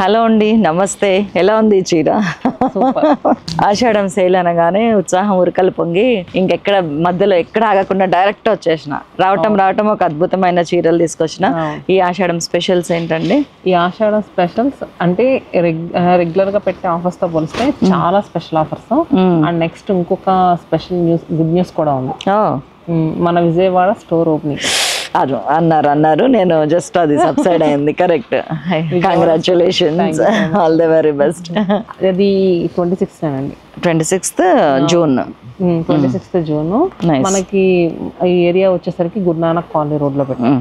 Hello అండి, నమస్తే. ఎలా ఉంది ఈ చీర? ఆషాఢం సేల్ అనగానే ఉత్సాహం ఉరకలు పొంగి ఇంకెక్కడ మధ్యలో ఎక్కడ ఆగకుండా డైరెక్ట్ వచ్చేసిన. రావటం ఒక అద్భుతమైన చీరలు తీసుకొచ్చిన. ఈ ఆషాఢం స్పెషల్స్ ఏంటండి? ఈ ఆషాఢం స్పెషల్స్ అంటే రెగ్యులర్ గా పెట్టే ఆఫర్స్ తో పోలిస్తే చాలా స్పెషల్ ఆఫర్స్. అండ్ నెక్స్ట్ ఇంకొక స్పెషల్ న్యూస్, గుడ్ న్యూస్ కూడా ఉంది. మన విజయవాడ స్టోర్ ఓపెనింగ్ అన్నారు. నేను జస్ట్ అది సబ్సైడ్ అయింది. Correct. Congratulations, all the very best. అది 26 అండి, 26th జూన్. 26th June. మనకి ఈ ఏరియా వచ్చేసరికి గురునానక్ కాలనీ రోడ్ లో పెట్టాం.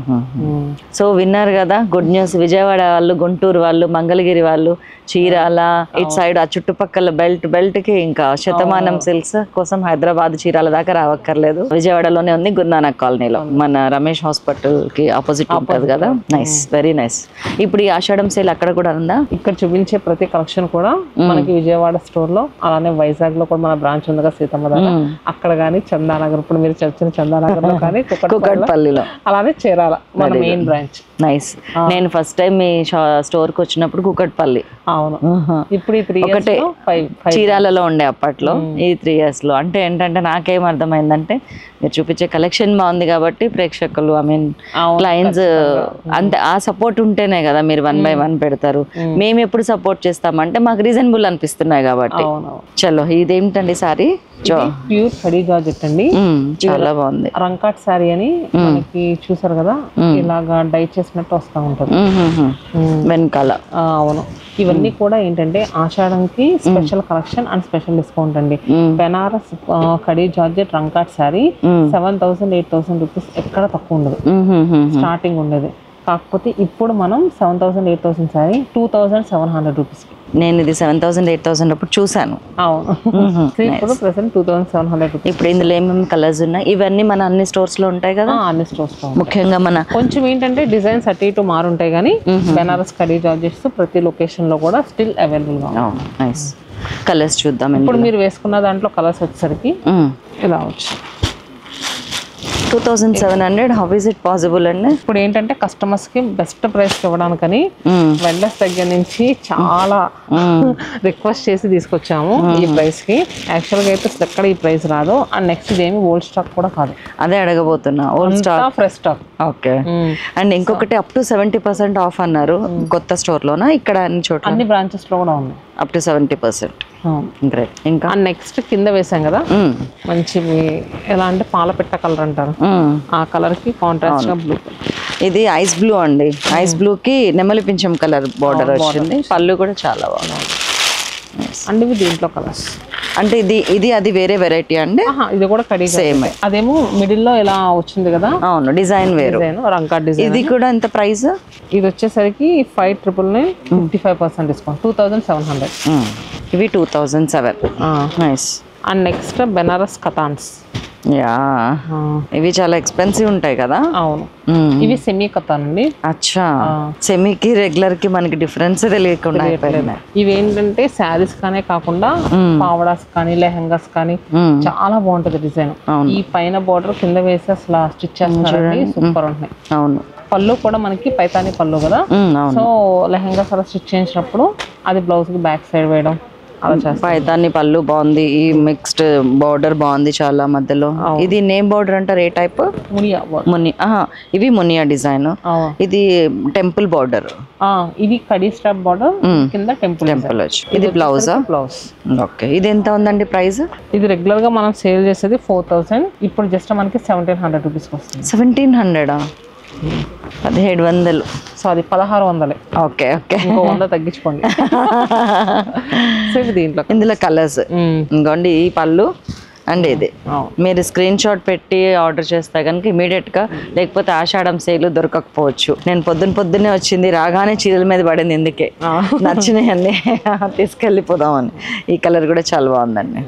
సో విన్నారు కదా, గుడ్ న్యూస్. విజయవాడ వాళ్ళు, గుంటూరు వాళ్ళు, మంగళగిరి వాళ్ళు, చీరాల ఇటు సైడ్ ఆ చుట్టుపక్కల బెల్ట్ కి ఇంకా శతమానం సిల్క్స్ కోసం హైదరాబాద్ చీరాల దాకా రావక్కర్లేదు. విజయవాడలోనే ఉంది, గురునానక్ కాలనీలో. మన రమేష్ హాస్పిటల్ కి ఆపోజిట్ ఉంటుంది కదా. Nice, very nice. ఇప్పుడు ఈ ఆషాఢం సేల్ అక్కడ కూడా ఉందా? ఇక్కడ చూపించే ప్రతి కలెక్షన్ కూడా మనకి విజయవాడ స్టోర్ లో, అలానే వైజాగ్ లో కూడా మన బ్రాంచ్ ఉంది కదా సీతమ్మ దగ్గర, అక్కడ కానీ చందానగర్, ఇప్పుడు మీరు చర్చిన చందానగర్ లో కానీ, కుకట్పల్లిలో, అలానే చేరాల మన మెయిన్ బ్రాంచ్. నైస్. నేను ఫస్ట్ టైం మీ స్టోర్ కి వచ్చినప్పుడు కుకట్పల్లి. అవును. ఇప్పుడు ఈ 3 ఒకటే చీరాలలో ఉండే అప్పట్లో. ఈ 3 years లో అంటే ఏంటంటే నాకేం అర్థమైందంటే, మీరు చూపించే కలెక్షన్ బాగుంది కాబట్టి ప్రేక్షకులు, ఐ మీన్ క్లయింట్స్ అంతే, ఆ సపోర్ట్ ఉంటేనే కదా మీరు 1 by 1 పెడతారు. మేము ఎప్పుడు సపోర్ట్ చేస్తామంటే మాకు రీజనబుల్ అనిపిస్తున్నాయి కాబట్టి. చలో, ఇదేంటండి సారీ? ప్యూర్ ఖడీ జార్జెట్ అండి, చాలా బాగుంది. రంకాట్ సారీ అని మనకి చూసారు కదా, ఇలాగా డై చేసినట్టు వస్తూ ఉంటుంది వెనకాల. అవును. ఇవన్నీ కూడా ఏంటంటే ఆషాఢంకి special collection and special discount అండి. బెనారస్ ఖడీ జార్జెట్ రంకాట్ సారీ 7,000 8,000 రూపీస్ ఎక్కడ తక్కువ ఉండదు, స్టార్టింగ్ ఉండేది. కాకపోతే ఇప్పుడు మనం 7,000 8,000 సారీ 2,700 రూపీస్. నేను ఇది 7,000 8,000 అప్పుడు చూసాను. అవును. ఇప్పుడు ప్రెసెంట్ 2,700 రూపీస్. ఇప్పుడు ఇందులో ఏమేమి కలర్స్ ఉన్నాయి? ఇవన్నీ మన అన్ని స్టోర్స్ లో ఉంటాయి కదా? అన్ని స్టోర్స్ లో. ముఖ్యంగా మన కొంచెం ఏంటంటే డిజైన్స్ అటు ఇటు మారుంటాయి, కానీ బెనారస్ ఖడీ జార్జెట్స్ ప్రతి లొకేషన్ లో కూడా స్టిల్ అవైలబుల్ గా ఉంది. నైస్. కలర్స్ చూద్దాం. ఇప్పుడు మీరు వేసుకున్న దాంట్లో కలర్స్ వచ్చేసరికి ఇలా వచ్చు. 2,700. హౌ ఇస్ ఇట్ పాసిబుల్ అండి? ఇప్పుడు ఏంటంటే కస్టమర్స్ కి బెస్ట్ ప్రైస్ ఇవ్వడానికని వెండర్స్ దగ్గర నుంచి చాలా రిక్వెస్ట్ చేసి తీసుకొచ్చాము ఈ ప్రైస్ కి. యాక్చువల్ గా అయితే ఎక్కడ ఈ ప్రైస్ రాదు. అండ్ నెక్స్ట్ ఇదేమి ఓల్డ్ స్టాక్ కూడా కాదు. అదే అడగబోతున్నా. Old stock, fresh stock. Okay. And ఇంకొకటి అప్ టు 70% ఆఫ్ అన్నారు కొత్త స్టోర్ లోనా? ఇక్కడ అన్ని చోట్ల, అన్ని బ్రాంచెస్ లో కూడా ఉంది అప్ టు 70%. గ్రేట్. ఇంకా నెక్స్ట్ కింద వేసాం కదా, మంచి ఎలా అంటే పాలపిట్ట కలర్ అంటారు, ఆ కలర్ కి కాంట్రాస్ట్ గా బ్లూ. ఇది ఐస్ బ్లూ అండి. ఐస్ బ్లూ కి నెమలి పింఛం కలర్ బార్డర్ వచ్చింది. పళ్ళు కూడా చాలా బాగుంది. అండ్ ఇవి దీంట్లో కలర్స్. అంటే ఇది అది వేరే వెరైటీ అండి? ఇది కూడా కడీ సేమ్. అదేమో మిడిల్ లో ఇలా వచ్చింది కదా. అవును, డిజైన్ వేరు. రంకాట్ డిజైన్. ఇది కూడా ఎంత ప్రైస్? ఇది వచ్చేసరికి 5,999, 55% డిస్కౌంట్, 2,700. ఇవి 2,007. నైస్. అండ్ నెక్స్ట్ బెనారస్ కతాన్స్. యా, ఇవి చాలా ఎక్స్పెన్సివ్ ఉంటాయి కదా? అవును. ఇవి సెమీ కతాన్ అండి. అచ్చా. సెమీకి రెగ్యులర్ కి మనకి డిఫరెన్స్ తెలియకుండా అయిపోయింది. ఇవి ఏంటంటే శారీస్ కానే కాకుండా పావడాస్ కానీ లెహంగాస్ కానీ చాలా బాగుంటది డిజైన్. ఈ పైన బార్డర్ కింద వేసి అసలు స్టిచ్ చేస్తున్నారండి, సూపర్ ఉంటున్నాయి. అవును. పళ్ళు కూడా మనకి పైతాని పళ్ళు కదా, సో లెహంగాస్ అలా స్టిచ్ చేసినప్పుడు అది బ్లౌజ్ కి బ్యాక్ సైడ్ వేయడం అలా చేస్తాం. పైతాని పళ్ళు బాగుంది. ఈ మిక్స్డ్ బార్డర్ బాగుంది చాలా మధ్యలో. ఇది నేమ్ బార్డర్ అంటారు ఏ టైప్? మునియా. ఇవి మునియా డిజైన్. ఇది టెంపుల్ బార్డర్. ఇది కడీ స్ట్రాప్ బార్డర్, కింద టెంపుల్ వచ్చి. ఇది బ్లౌజ్. ఓకే. ఇది ఎంత ఉందండి ప్రైస్? ఇది రెగ్యులర్ గా మనం సేల్ చేసేది 4,000. ఇప్పుడు జస్ట్ మనకి 1,700 రూపీస్ వస్తుంది. 1,700? 1,700. సారీ, 1,600. ఓకే ఓకే, 100 తగ్గించుకోండి. దీంట్లో ఇందులో కలర్స్ ఇంకోండి. ఈ పళ్ళు అండ్ ఇది మీరు స్క్రీన్ షాట్ పెట్టి ఆర్డర్ చేస్తే కనుక ఇమీడియట్ గా, లేకపోతే ఆషాఢం సేల్ దొరకకపోవచ్చు. నేను పొద్దున్నే వచ్చింది, రాగానే చీరల మీద పడింది, ఎందుకే నచ్చినాయన్నీ తీసుకెళ్ళిపోదామని. ఈ కలర్ కూడా చాలా బాగుందండి.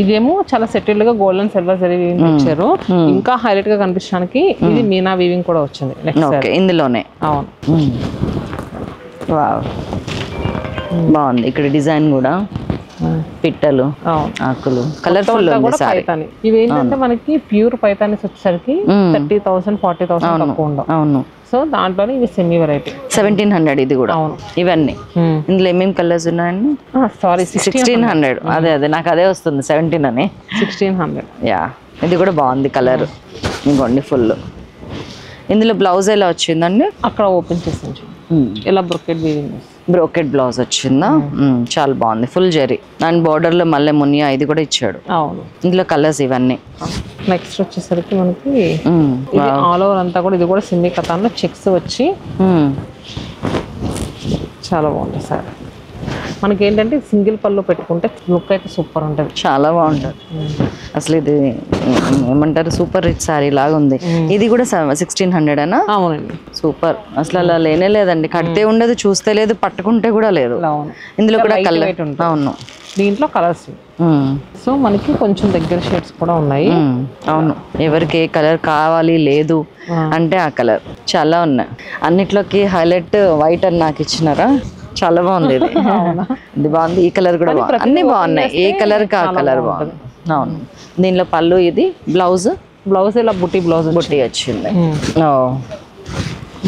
ఇదేమో చాలా సెటిల్డ్ గా gold and silver zari weaving ఇచ్చారు. ఇంకా హైలైట్ గా కనిపించడానికి ఇది మీనా వీవింగ్ కూడా వచ్చింది ఇందులోనే. అవును. వావ్, బాగుంది. ఇక్కడ డిజైన్ కూడా పిట్టలు ఆకులు కలర్ఫుల్ ఉంది సారీ. ఇవి ఏంటంటే మనకి ప్యూర్ పైతానీస్ వచ్చేసరికి 30,000 40,000 తక్కువ ఉండవు. అవును. సో దాంట్లోనే ఇవి సెమీ వెరైటీ 1700 ఇది కూడా. ఇవన్నీ ఇందులో ఏమేమి కలర్స్ ఉన్నాయండి? సారీ 1600. అదే నాకు అదే వస్తుంది 17 అని. 1600. యా ఇది కూడా బాగుంది కలర్. ఇంకోండి ఫుల్. ఇందులో బ్లౌజ్ ఎలా వచ్చిందండి? అక్కడ ఓపెన్ చేసి ఇలా బ్రోకెట్ బ్లౌజ్ వచ్చిందా? చాలా బాగుంది. ఫుల్ జరీ అండ్ బార్డర్ లో మళ్ళీ మునియా ఇది కూడా ఇచ్చాడు. అవును. ఇందులో కలర్స్ ఇవన్నీ. నెక్స్ట్ వచ్చేసరికి మనకి ఆల్ ఓవర్ అంతా కూడా ఇది కూడా సిమ్మి కథాన్లో చెక్స్ వచ్చి చాలా బాగుంటుంది సార్. మనకి ఏంటంటే సింగిల్ పళ్ళు పెట్టుకుంటే లుక్ అయితే సూపర్ ఉంటుంది. చాలా బాగుంటుంది అసలు. ఇది ఏమంటారు సూపర్ రిచ్ సారీ లాగా ఉంది. ఇది కూడా 1600 అనా? అవునండి. సూపర్. అసలు అలా లేనే లేదండి. కడితే ఉండదు, చూస్తే లేదు, పట్టుకుంటే కూడా లేదు. ఇందులో కూడా కలర్. అవును. దీంట్లో కలర్స్. సో మనకి కొంచెం దగ్గర షేడ్స్ కూడా ఉన్నాయి. అవును. ఎవరికి ఏ కలర్ కావాలి లేదు అంటే ఆ కలర్ చాలా ఉన్నాయి. అన్నిట్లోకి హైలైట్ వైట్ అని నాకు ఇచ్చినారా? చాలా బాగుంది ఇది. ఇది బాగుంది. ఈ కలర్ కూడా బాగుంది. అన్ని బాగున్నాయి. ఏ కలర్ కా కలర్ బాగుంది. అవును. దీనిలో పళ్ళు, ఇది బ్లౌజ్ ఇలా బుట్టి వచ్చింది.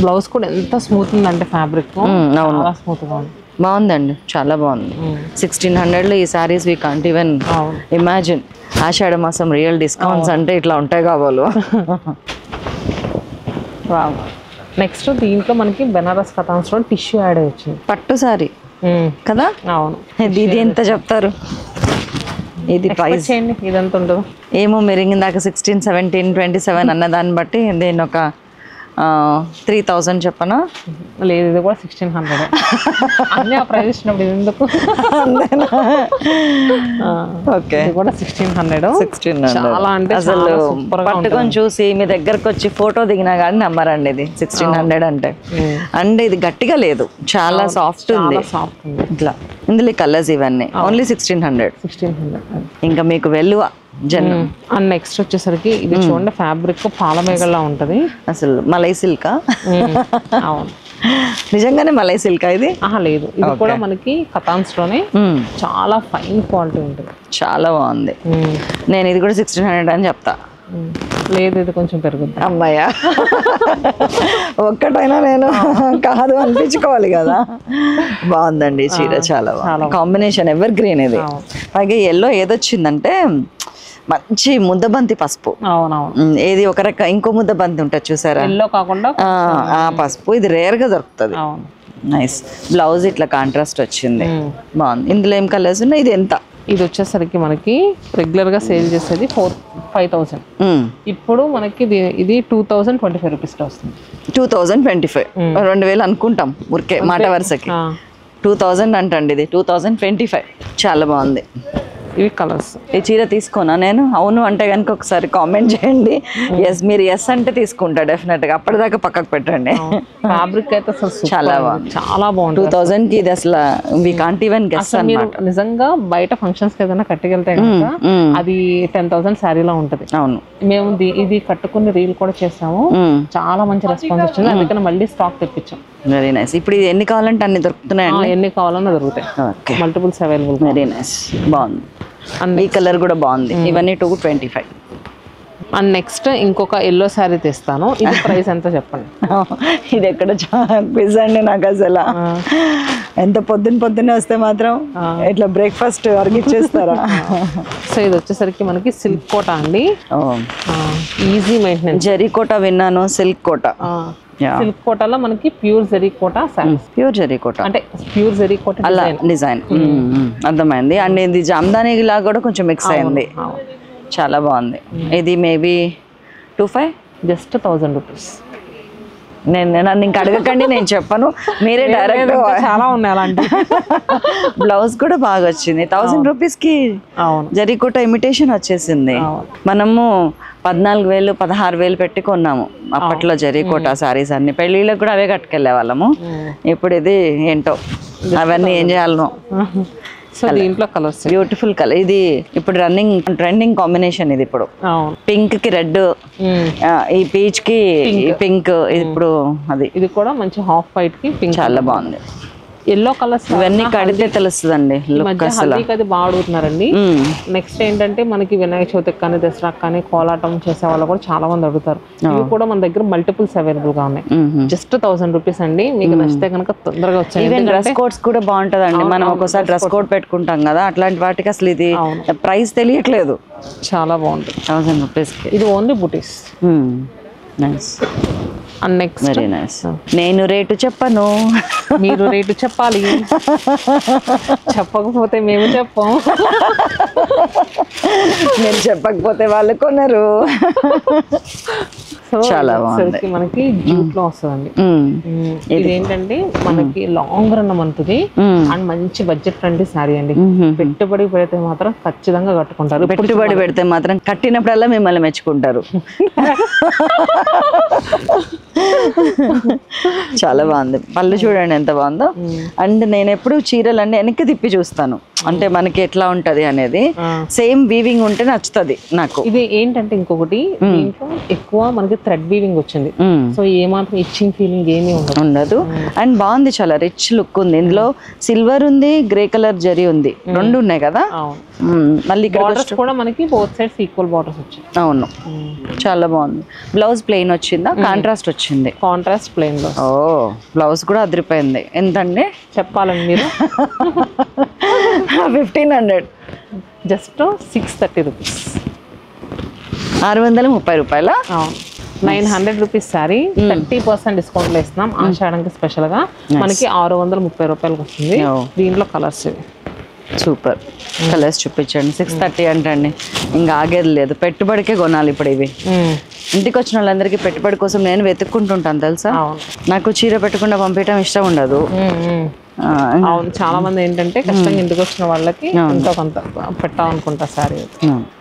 బ్లౌజ్ కూడా ఎంత స్మూత్ ఉందంటే ఫ్యాబ్రిక్ స్మూత్ గా ఉంది. బాగుందండి. చాలా బాగుంది. 1600లో ఈ saris we can't even imagine. ఆషాఢ మాసం రియల్ డిస్కౌంట్స్ అంటే ఇట్లా ఉంటాయి కాబోలు. నెక్స్ట్ దీంట్లో మనకి బెనారస్ కథాన్స్ లో టిష్యూ యాడ్ వచ్చింది. పట్టు సారీ కదా? అవును. ఇది ఎంత చెప్తారు? ఇది ప్రైస్ చేయండి. ఇదంతా ఉంటుంది ఏమో. మీరు ఇందాక 16, 17, 27 అన్న దాన్ని బట్టి నేను ఒక 3000 చెప్పనా? లేదు, ఇది కూడా 1600. అన్నీ ఆ ప్రైస్ ఇచ్చినప్పుడు ఇది ఎందుకు? ఓకే, ఇది కూడా 1600. చాలా అంటే అసలు పట్టుకొని చూసి మీ దగ్గరకు వచ్చి ఫోటో దిగినా కానీ నమ్మరండి. ఇది 1600 అంటే. అండ్ ఇది గట్టిగా లేదు, చాలా సాఫ్ట్ ఉంది. ఇట్లా ఇందులో కలర్స్ ఇవన్నీ ఓన్లీ 1600. ఇంకా మీకు వెల్లువ అండ్ నెక్స్ట్ వచ్చేసరికి ఇది చూడండి, ఫ్యాబ్రిక్ పాలమేగల్లా ఉంటది. అసలు మలై సిల్కా? అవును, నిజంగానే మలై సిల్కా ఇది? లేదు, ఇది కూడా మనకి కథాన్స్ లోనే చాలా ఫైన్ క్వాలిటీ ఉంటుంది. చాలా బాగుంది. నేను ఇది కూడా 1600 అని చెప్తా. లేదు, ఇది కొంచెం పెరుగుద్ది. అమ్మాయ్యా, ఒక్కటైనా నేను కాదు అనిపించుకోవాలి కదా. బాగుందండి చీర, చాలా బాగుంది. కాంబినేషన్ ఎవర్ గ్రీన్ ఇది. పైగా ఎల్లో ఏదొచ్చిందంటే మంచి ముద్దబంతి పసుపు. ఏది ఒక రకం ఇంకో ముద్దబంతి ఉంటుంది చూసారా, ఎల్లో కాకుండా ఆ పసుపు. ఇది రేర్ గా దొరుకుతుంది. నైస్. బ్లౌజ్ ఇట్లా కాంట్రాస్ట్ వచ్చింది, బాగుంది. ఇందులో ఏం కలర్స్ ఉన్నాయి? ఇది ఎంత? ఇది వచ్చేసరికి మనకి రెగ్యులర్ గా సేల్ చేసేది 5000. ఇప్పుడు మనకి ఇది 2025 రూపీస్ లో వస్తుంది. 2025, 2000 అనుకుంటాం ఊరికే మాట వరుసకి. 2000 అంటండి, ఇది 2025. చాలా బాగుంది. ఇవి కలర్స్. ఈ చీర తీసుకోనా నేను? అవును అంటే కనుక ఒకసారి కామెంట్ చేయండి. ఎస్, మీరు ఎస్ అంటే తీసుకుంటా డెఫినెట్ గా. అప్పటిదాకా పక్కకు పెట్టండి. ఫ్యాబ్రిక్ అయితే చాలా బాగుంది. 2000 కి ఇది అసలు వి కాంట్ ఈవెన్ గెస్ అన్నమాట. నిజంగా బయట ఫంక్షన్స్ కి ఏదైనా కట్టుకెళ్తే కనుక అది 10,000 శారీలో ఉంటది. అవును, మేము ఇది కట్టుకుని రీల్ కూడా చేసాము. చాలా మంచి రెస్పాన్స్ వచ్చింది, అందుకని మళ్ళీ స్టాక్ తెప్పించాం. Very nice. ఇప్పుడు ఇది ఎన్ని కావాలంటే అన్ని దొరుకుతున్నాయండి? ఎన్ని కావాలన్నా దొరుకుతాయి, మల్టిపుల్స్ అవైలబుల్. వెరీ నైస్, బాగుంది. ఈ కలర్ కూడా బాగుంది. ఇవన్నీ 225. అండ్ నెక్స్ట్ ఇంకొక ఎల్లో శారీ తెస్తాను. ఇది ప్రైస్ ఎంత చెప్పండి? ఇది ఎక్కడ క్విజ్ అండి నాకు అసలు. ఎంత పొద్దున్నే వస్తే మాత్రం ఇట్లా బ్రేక్ఫాస్ట్ అరిగిచ్చేస్తారా? సో ఇది వచ్చేసరికి మనకి సిల్క్ కోట అండి. Easy maintenance. జరీ కోట విన్నాను, సిల్క్ కోట. సిల్క్ కోటలో మనకి ప్యూర్ జరీ కోట సారీస్. ప్యూర్ జరీ కోట అంటే ప్యూర్ జరీ కోట అలా డిజైన్ అర్థమైంది. అండ్ ఇది జామ్దాని లాగా కూడా కొంచెం మిక్స్ అయింది. చాలా బాగుంది. ఇది మేబీ 25, జస్ట్ 1000 రూపీస్. నన్ను ఇంకా అడగకండి, నేను చెప్పను, మీరే డైరెక్ట్. చాలా ఉన్నాయి అలాంటి. బ్లౌజ్ కూడా బాగా వచ్చింది. 1000 రూపీస్ కి జరీకోట ఇమిటేషన్ వచ్చేసింది. మనము 14,000, 16,000 పెట్టి కొన్నాము అప్పట్లో జరీకోట సారీస్ అన్ని. పెళ్ళిళ్ళకి కూడా అవే కట్టుకెళ్లే వాళ్ళము. ఇప్పుడు ఇది ఏంటో అవన్నీ ఏం చేయాలనో. సో దీంట్లో కలర్స్ బ్యూటిఫుల్ కలర్. ఇది ఇప్పుడు ట్రెండింగ్ కాంబినేషన్. ఇది ఇప్పుడు పింక్ కి రెడ్, ఈ పీచ్ కి పింక్. ఇప్పుడు అది ఇది కూడా మంచి హాఫ్ వైట్ కి పింక్. చాలా బాగుంది. ఎల్లో కలర్స్ ఇవన్నీ కడితే తెలుస్తుందండి లుక్ అసలు. హల్దీకి అది బాగా అడుగుతున్నారండి. నెక్స్ట్ ఏంటంటే మనకి వినాయక చవితికి కానీ దసరా కానీ కోలాటం చేసే వాళ్ళు కూడా చాలా మంది అడుగుతారు. ఇవి కూడా మన దగ్గర మల్టిపుల్స్ అవైలబుల్ గా ఉన్నాయి. జస్ట్ 1000 రూపీస్ అండి. మీకు నచ్చితే కనుక తొందరగా వచ్చాయి. ఈవెన్ డ్రెస్ కోడ్స్ కూడా బాగుంటదండి. మనం ఒకసారి డ్రెస్ కోడ్ పెట్టుకుంటాం కదా, అట్లాంటి వాటికి అసలు ఇది ప్రైస్ తెలియట్లేదు. చాలా బాగుంటుంది. 1000 రూపీస్. ఇది only buttis. Nice. And next very nice. నేను రేటు చెప్పను, మీరు రేటు చెప్పాలి. చెప్పకపోతే మేము చెప్పాం. నేను చెప్పకపోతే వాళ్ళు కొనరు. చాలా బాగుంది. మనకి జూట్ లో వస్తుందండి. ఇది ఏంటంటే మనకి లాంగ్ రన్ మంత్ది అండ్ మంచి బడ్జెట్ ఫ్రెండ్లీ శారీ అండి. పెట్టుబడి పెడితే మాత్రం ఖచ్చితంగా కట్టుకుంటారు. పెట్టుబడి పెడితే మాత్రం కట్టినప్పుడల్లా మిమ్మల్ని మెచ్చుకుంటారు. చాలా బాగుంది. పళ్ళు చూడండి ఎంత బాగుందో. అండ్ నేను ఎప్పుడు చీరలు అన్ని వెనక్కి తిప్పి చూస్తాను, అంటే మనకి ఎట్లా ఉంటది అనేది. సేమ్ వీవింగ్ ఉంటే నచ్చుతుంది నాకు. ఇది ఏంటంటే ఇంకొకటి దీంట్లో ఎక్కువ మనకి థ్రెడ్ వీవింగ్ వచ్చింది. సో ఏ మాత్రం ఇచ్చింగ్ ఫీలింగ్ ఏమీ ఉండదు. అండ్ బాగుంది, చాలా రిచ్ లుక్ ఉంది. ఇందులో సిల్వర్ ఉంది, గ్రే కలర్ జరీ ఉంది, రెండు ఉన్నాయి కదా. మళ్ళీ ఇక్కడ కూడా మనకి బోత్ సైడ్స్ ఈక్వల్ బార్డర్స్ వచ్చాయి. అవును, చాలా బాగుంది. బ్లౌజ్ ప్లెయిన్ వచ్చిందా, కాంట్రాస్ట్ వచ్చింది? కాంట్రాస్ట్ ప్లెయిన్ లో. ఓ, బ్లౌజ్ కూడా అదిరిపోయింది. ఎంతండి చెప్పాలండి మీరు? 1500. Just 630 rupees. 630 రూపాయల. 900 రూపీస్ సారీ 30% డిస్కౌంట్ లో ఇస్తున్నాం ఆషాఢంకి స్పెషల్ గా. మనకి 630 రూపాయలకి వస్తుంది. దీంట్లో కలర్స్ ఇవి సూపర్. కలర్స్ చూపించండి. 630 అంటండి, ఇంకా ఆగేది లేదు. పెట్టుబడికే కొనాలి ఇప్పుడు ఇవి. ఇంటికి వచ్చిన వాళ్ళందరికీ పెట్టుబడి కోసం నేను వెతుక్కుంటుంటాను తెలుసా. నాకు చీర పెట్టకుండా పంపించడం ఇష్టం ఉండదు. అవును, చాలా మంది ఏంటంటే కష్టంగా ఇంటికి వచ్చిన వాళ్ళకి ఎంతో కొంత పెట్టాలనుకుంటా సారీ.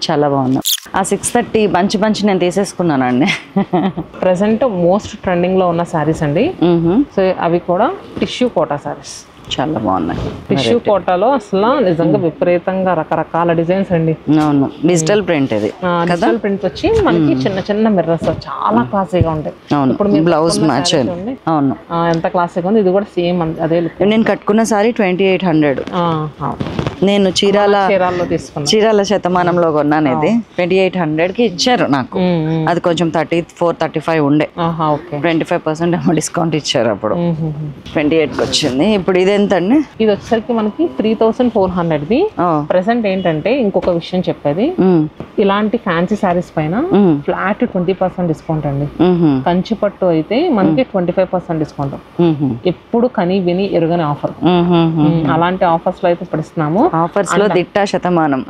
చాలా బాగుంది. ఆ 630 బంచి నేను తీసేసుకున్నానండి. ప్రెసెంట్ మోస్ట్ ట్రెండింగ్ లో ఉన్న సారీస్ అండి. సో అవి కూడా టిష్యూ కోటా సారీస్. చాలా బాగున్నాయి. టిష్యూ కోటాలో అసలు నిజంగా విపరీతంగా రకరకాల డిజైన్స్ అండి. అవును, డిజిటల్ ప్రింట్ ఇది. డిజిటల్ ప్రింట్ వచ్చి మనకి చిన్న చిన్న మిర్రర్స్ చాలా క్లాసీగా ఉంటాయి. ఇప్పుడు బ్లౌజ్ మ్యాచ్. అవును, ఎంత క్లాసీగా ఉంది. ఇది కూడా సేమ్ అదే లుక్. నేను కట్టుకున్న సారీ 2800. నేను చీరాల శతమానంలో కొన్నాను. ఇది 2800కి ఇచ్చారు నాకు. అది కొంచెం 34-35 ఉండే. 25% ఏమో డిస్కౌంట్ ఇచ్చారు అప్పుడు. 28కి వచ్చింది. ఇప్పుడు ఇది ఎంత అండి? ఇది వచ్చేసరికి మనకి 3400ది. ప్రెసెంట్ ఏంటంటే ఇంకొక విషయం చెప్పేది, ఇలాంటి ఫ్యాన్సీ శారీస్ పైన ఫ్లాట్ 20% డిస్కౌంట్ అండి. కంచి పట్టు అయితే మనకి 25% డిస్కౌంట్. ఎప్పుడు కని విని ఎరుగని ఆఫర్. అలాంటి ఆఫర్స్ లో అయితే ఇప్పుడు ఇస్తున్నాము. ఆఫర్స్ లో దిట్టా శతమానం.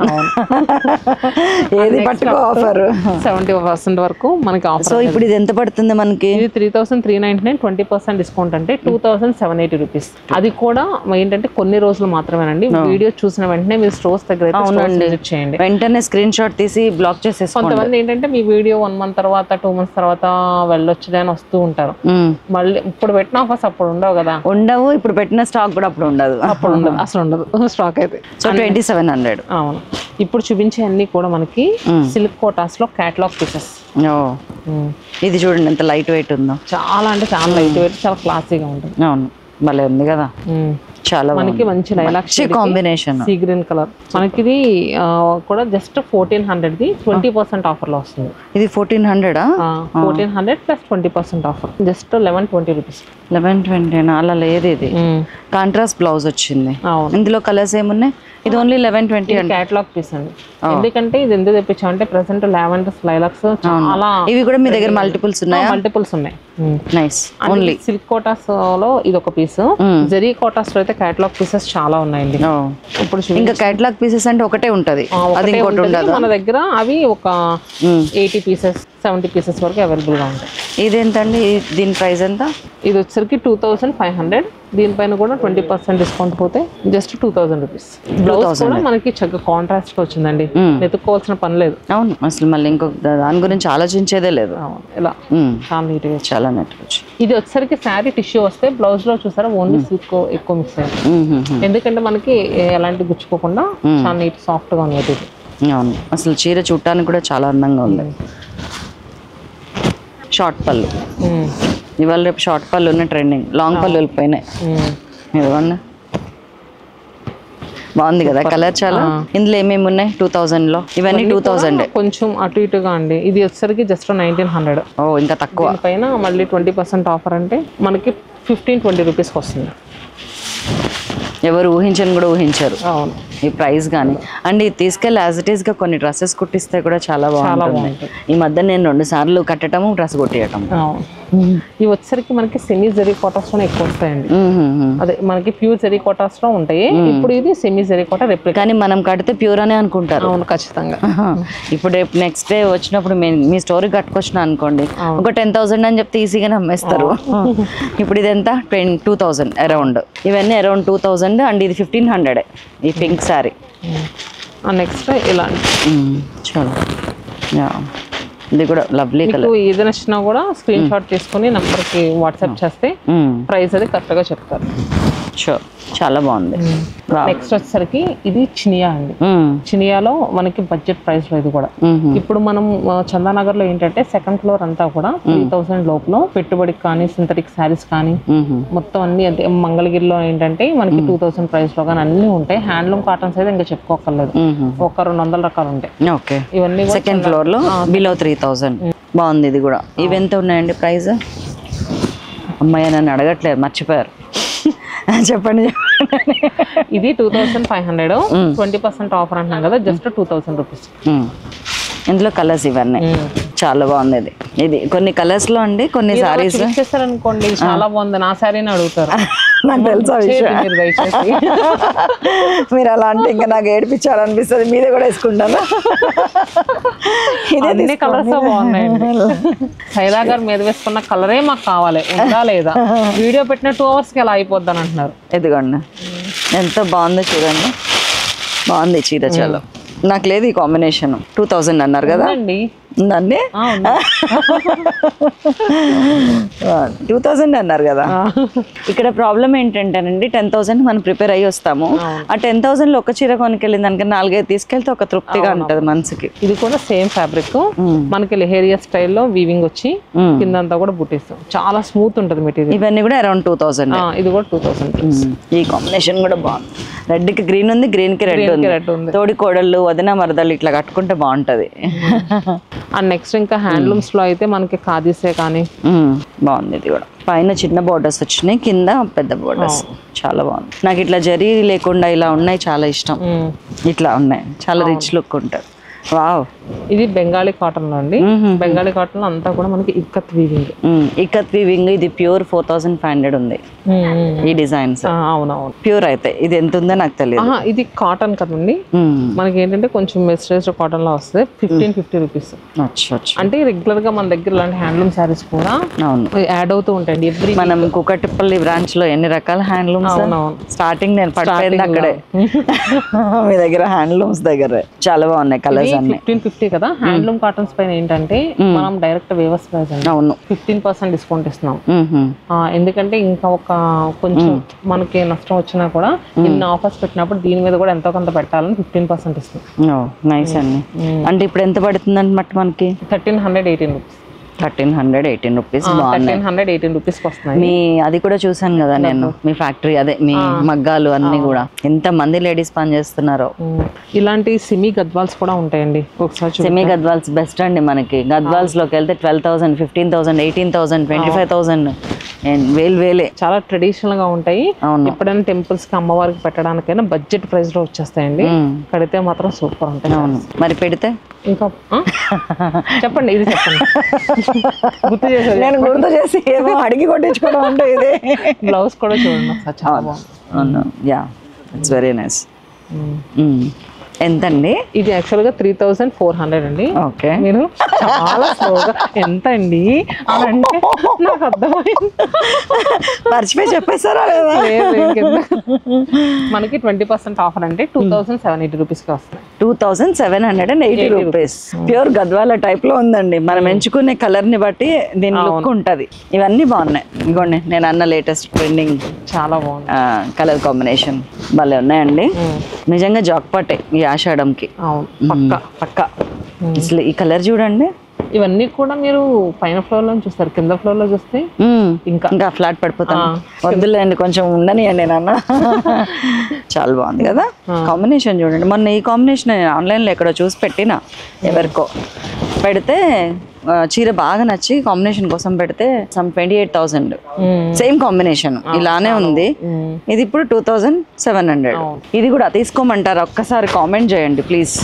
ఏది పట్టుకో ఆఫర్ 70% వరకు మనకి ఆఫర్. సో ఇప్పుడు ఇది ఎంత పడుతుంది మనకి? ఇది 3399, 20% డిస్కౌంట్ అంటే 2780 రూపీస్. అది కూడా ఏంటంటే కొన్ని రోజులు మాత్రమేనండి. వీడియో చూసిన వెంటనే మీరు స్టోర్స్ దగ్గర విజిట్ చేయండి. వెంటనే స్క్రీన్ షాట్ తీసి బ్లాక్ చేసేసుకోండి. కొంతమంది ఏంటంటే మీ వీడియో 1 month తర్వాత 2 months తర్వాత వెళ్ళొచ్చులే అని వస్తూ ఉంటారు. మళ్ళీ ఇప్పుడు పెట్టిన ఆఫర్స్ అప్పుడు ఉండవు కదా. ఉండవు. ఇప్పుడు పెట్టిన స్టాక్ కూడా అప్పుడు ఉండదు. అసలు ఉండదు స్టాక్ అయితే. సో 2700. అవును. ఇప్పుడు చూపించే అన్ని కూడా మనకి సిల్క్ కోటాస్ లో కేటలాగ్ పీసెస్. ఇది చూడండి ఎంత లైట్ వెయిట్ ఉందో. చాలా అంటే చాలా లైట్ వెయిట్, చాలా క్లాసీగా ఉంటుంది. అవును, భలే ఉంది కదా. చాలా మనకి మంచి lilac combination, sea green colour. మనకి ఇది కూడా జస్ట్ 1400ది 20% ఆఫర్ లో వస్తుంది. ఇది 1400. 1400 ప్లస్ 20% ఆఫర్. Just 1120 rupees. 1120 అలా లేదు. ఇది కాంట్రాస్ట్ బ్లౌజ్ వచ్చింది. ఇందులో కలర్స్ ఏమున్నాయి? ఇది ఓన్లీ 1120 అండి. కేటలాగ్ పీస్ అండి. ఎందుకంటే ఇది ఎందుకు తెప్పించాం అంటే ప్రెసెంట్ లావెండర్స్, లైలాక్స్ చాలా. ఇవి కూడా మీ దగ్గర మల్టిపుల్స్ ఉన్నాయా? మల్టిపుల్స్ ఉన్నాయి. నైస్. ఓన్లీ సిల్క్ కోటాస్ లో ఇది ఒక పీస్. జరీ కోటాస్ లో అయితే కేటలాగ్ పీసెస్ చాలా ఉన్నాయండి. ఇప్పుడు ఇంకా కేటలాగ్ పీసెస్ అంటే ఒకటే ఉంటది, అది ఇంకోటి ఉండదు మన దగ్గర. అవి ఒక 80 పీసెస్ 70 పీసెస్ వరకు అవైలబుల్ గా ఉంటాయి. ఇది ఎంతండి? దీని ప్రైస్ ఎంత? ఇది వచ్చేసరికి 2500. దీనిపైన కూడా 20% డిస్కౌంట్ పోతే జస్ట్ 2000 రూపీస్. బ్లౌజ్ కూడా మనకి చక్కగా కాంట్రాస్ట్ తో వచ్చిందండి. వెతుక్కోవాల్సిన పని లేదు. అవును, అసలు మళ్ళీ ఇంకొక దాని గురించి ఆలోచించేదే లేదు. ఇలా చాలా నీట్ గా, చాలా నీట్ గా. ఇది వచ్చేసరికి శారీ టిష్యూ వస్తే బ్లౌజ్ లో చూసారా ఓన్లీ సిల్క్ ఎక్కువ మిక్స్ అయ్యింది. ఎందుకంటే మనకి ఎలాంటి గుచ్చుకోకుండా చాలా నీట్ సాఫ్ట్ గా ఉంది. అవును, అసలు చీర చూడటానికి కూడా చాలా అందంగా ఉంది. షార్ట్ పళ్ళు, ఇవాళ రేపు షార్ట్ పళ్ళు ఉన్న ట్రెండింగ్. లాంగ్ పళ్ళు వెళ్ళిపోయినాయి. ఇదిగోండి బాగుంది కదా కలర్ చాలా. ఇందులో ఏమేమి ఉన్నాయి 2000 లో? ఇవన్నీ 2000. కొంచెం అటు ఇటుగా అండి. ఇది వచ్చేసరికి జస్ట్ 1900. ఓ ఇంకా తక్కువ. పైన మళ్ళీ 20% ఆఫర్ అంటే మనకి 15-20 రూపీస్కి వస్తుంది. ఎవరు ఊహించని కూడా ఊహించారు అవును ఈ ప్రైస్ కానీ. అండ్ ఇది తీసుకెళ్ళి యాజ్ ఇట్ ఈస్ గా కొన్ని డ్రెస్సెస్ కుట్టిస్తే కూడా చాలా బాగుంటుంది. ఈ మధ్య నేను 2 సార్లు కట్టడము డ్రెస్ కుట్టియటం. ఇవి వచ్చేసరికి మనకి సెమీ జరీ కోటాస్ లో ఎక్కువ వస్తాయండి. అదే మనకి ప్యూర్ జరీ కోటాస్ లో ఉంటాయి. ఇప్పుడు ఇది సెమీ జరీ కోటా రెప్లికా. కానీ మనం కడితే ప్యూర్ అనే అనుకుంటారు. అవును ఖచ్చితంగా. ఇప్పుడు రేపు నెక్స్ట్ డే వచ్చినప్పుడు మీ స్టోరీ కట్టుకొచ్చిన అనుకోండి, ఒక 10,000 అని చెప్తే ఈజీగానే అమ్మేస్తారు. ఇప్పుడు ఇది ఎంత 2000 అరౌండ్. ఇవన్నీ అరౌండ్ 2000. అండ్ ఇది 1500 ఈ పింక్ సారీ. నెక్స్ట్ ఇలాంటి చాలా ఇది కూడా లవ్లీ కలర్. ఏది నచ్చినా కూడా స్క్రీన్ షాట్ తీసుకుని నంబర్కి వాట్సాప్ చేస్తే ప్రైస్ అది కరెక్ట్గా చెప్తారు. షూర్ చాలా బాగుంది. నెక్స్ట్ వచ్చేసరికి ఇది చినియా అండి. చినియాలో మనకి బడ్జెట్ ప్రైస్ లో ఇది కూడా. ఇప్పుడు మనం చందానగర్ లో ఏంటంటే సెకండ్ ఫ్లోర్ అంతా కూడా 3000 లోపల పెట్టుబడికి కానీ సింథటిక్ శారీస్ కానీ మొత్తం అన్ని. అదే మంగళగిరిలో ఏంటంటే మనకి 2000 ప్రైస్ లో కానీ అన్ని ఉంటాయి. హ్యాండ్లూమ్ కాటన్స్ అయితే ఇంకా చెప్పుకోకర్లేదు, ఒక 200 రకాలు ఉంటాయి. ఓకే ఇవన్నీ సెకండ్ ఫ్లోర్ లో బిలో 3000. బాగుంది ఇది కూడా. ఇవి ఎంత ఉన్నాయండి ప్రైస్? అమ్మాయి నన్ను అడగట్లేదు, మర్చిపోయారు. చెప్పండి. ఇది 2500. 20% ఆఫర్ అంటున్నాం కదా, జస్ట్ 2000 రూపీస్. ఇందులో కలర్స్ ఇవన్నీ చాలా బాగుంది. ఇది కొన్ని కలర్స్ లో అండి, కొన్ని సారీస్ అనుకోండి చాలా బాగుంది నా శారీని అడుగుతారు. నాకు తెలుసా విషయం. మీరు అలా అంటే ఇంకా నాకు ఏడిపించాలనిపిస్తుంది. మీదే కూడా వేసుకుంటాను. అన్ని కలర్స్ బాగున్నాయండి. సైదా గారు మీద వేసుకున్న కలరే మాకు కావాలి, ఉందా లేదా? వీడియో పెట్టిన 2 hours కి ఎలా అయిపోద్ది అని అంటున్నారు. ఎదుగోండి ఎంత బాగుందో చూడండి. బాగుంది చీర చాలా. నాకు లేదు ఈ కాంబినేషన్. 2000 అన్నారు కదా అండి. ఉందండి 2000 అన్నారు కదా. ఇక్కడ ప్రాబ్లం ఏంటంటేనండి 10,000 మనం ప్రిపేర్ అయ్యి వస్తాము. ఆ 10,000 లో ఒక చీర కొనుకెళ్ళింది దానికి 4-5 తీసుకెళ్తే ఒక తృప్తిగా ఉంటది మనసుకి. ఇది కూడా సేమ్ ఫ్యాబ్రిక్ మనకి లెహేరియా స్టైల్లో వీవింగ్ వచ్చి కిందంతా కూడా బుట్టిస్తాం. చాలా స్మూత్ ఉంటుంది మెటీరియల్. ఇవన్నీ కూడా అరౌండ్ 2000. ఇది కూడా 2000. ఈ కాంబినేషన్ కూడా బాగుంది. రెడ్ కి గ్రీన్ ఉంది, గ్రీన్ కి రెడ్ ఉంది. తోడి కోడళ్ళు వదిన మరదలు ఇట్లా కట్టుకుంటే బాగుంటది. అండ్ నెక్స్ట్ ఇంకా హ్యాండ్లూమ్స్ లో అయితే మనకి ఖాదీసే కానీ బాగుంది. ఇది కూడా పైన చిన్న బోర్డర్స్ వచ్చినాయి, కింద పెద్ద బోర్డర్స్. చాలా బాగుంది. నాకు ఇట్లా జరీ లేకుండా ఇలా ఉన్నాయి చాలా ఇష్టం. ఇట్లా ఉన్నాయి చాలా రిచ్ లుక్ ఉంటుంది. వావ్. ఇది బెంగాలీ కాటన్ లో అండి. బెంగాలీ కాటన్ లో అంతా కూడా మనకి ఇక్కత్ వీవింగ్. ఇక్కత్ వీవింగ్. ఇది ప్యూర్ 4500 ఉంది ఈ డిజైన్స్. అవునవును ప్యూర్. అయితే ఇది ఎంత ఉందో నాకు తెలియదు. ఇది కాటన్ కదండి. మనకి ఏంటంటే కొంచెం మెస్టరైజ్డ్ కాటన్ లో వస్తుంది. 1550 రూపీస్. అంటే రెగ్యులర్ గా మన దగ్గర ఇలాంటి హ్యాండ్లూమ్ సారీస్ కూడా యాడ్ అవుతూ ఉంటాయండి. ఎవ్రీ మనం కుకట్పల్లి బ్రాంచ్ లో ఎన్ని రకాల హ్యాండ్లూమ్స్. స్టార్టింగ్ నేను పడిపోయింది అక్కడే మీ దగ్గర హ్యాండ్లూమ్స్ దగ్గర. చాలా బాగున్నాయి కలర్స్ అన్ని. 1550 కదా. హ్యాండ్లూమ్ కాటన్స్ పైన ఏంటంటే మనం డైరెక్ట్ వేవర్స్ ప్రైస్ అండి. అవును 15% డిస్కౌంట్ ఇస్తున్నాం. ఎందుకంటే ఇంకా ఒక కొంచెం మనకి నష్టం వచ్చినా కూడా ఇన్ని ఆఫర్స్ పెట్టినప్పుడు దీని మీద కూడా ఎంతో కొంత పెట్టాలని 15% ఇస్తున్నాం. నైస్ అండి. అంటే ఇప్పుడు ఎంత పడుతుంది అనమాట మనకి? 1318 రూపీస్. 1318 రూపీస్. 1318 రూపీస్ వస్తున్నాయి. మీ అది కూడా చూసాను కదా నేను, మీ ఫ్యాక్టరీ అదే మీ మగ్గాలు అన్ని కూడా ఎంత మంది లేడీస్ పని చేస్తున్నారో. ఇలాంటి సెమీ గద్వాల్స్ కూడా ఉంటాయండి. ఒకసారి సెమీ గద్వాల్స్ బెస్ట్ అండి. మనకి గద్వాల్స్ లోకి వెళ్తే 12,000, 15,000, 18,000, 25,000 వేలే. చాలా ట్రెడిషనల్ గా ఉంటాయి. ఎప్పుడైనా టెంపుల్స్ కి అమ్మవారికి పెట్టడానికైనా బడ్జెట్ ప్రైస్ లో వచ్చేస్తాయండి. కడితే మాత్రం సూపర్ ఉంటాయి. అవును మరి పెడితే ఇంకా చెప్పండి. ఇది చెప్పండి. గుర్తు చేసి నేను గుర్తు చేసి ఏమో అడిగి కొట్టించుకోవడం అంటే ఇది. బ్లౌజ్ కూడా చూడండి చాలా బాగుంది. Yeah it's very nice. ఎంతండి ఇది? యాక్చువల్గా 3400 అండి. ఓకే. మీరు చాలా స్లోగా ఎంత అండి అని అంటే నాకు అర్థమైంది. మర్చిపోయి చెప్పేసారా? మనకి 20% ఆఫర్ అంటే 2780 రూపీస్కి వస్తుంది. 2780 రూపీస్. ప్యూర్ గద్వాల టైప్ లో ఉందండి. మనం ఎంచుకునే కలర్ ని బట్టి దీని లుక్ ఉంటది. ఇవన్నీ బాగున్నాయి. ఇదిగోండి నేను అన్న లేటెస్ట్ ట్రెండింగ్ చాలా బాగుంది. కలర్ కాంబినేషన్ భలే ఉన్నాయండి. నిజంగా జాక్పాటే ఈ ఆషాఢంకి. పక్కా. అసలు ఈ కలర్ చూడండి ఇవన్నీ కూడా మీరు పైన ఫ్లోర్ లో చూస్తారు, కింద ఫ్లోర్ లో చూస్తే ఇంకా ఫ్లాట్ పడిపోతాను. వద్దులేండి, కొంచెం ఉండనియండి నాన్న. చాలా బాగుంది కదా కాంబినేషన్. చూడండి, మొన్న ఈ కాంబినేషన్ ఆన్లైన్లో ఎక్కడో చూసి పెట్టినా, ఎవరికో పెడితే చీర బాగా నచ్చి కాంబినేషన్ కోసం పెడితే సమ్ 28,000 సేమ్ కాంబినేషన్ ఇలానే ఉంది. ఇది ఇప్పుడు 2,700. ఇది కూడా తీసుకోమంటారా? ఒక్కసారి కామెంట్ చేయండి ప్లీజ్.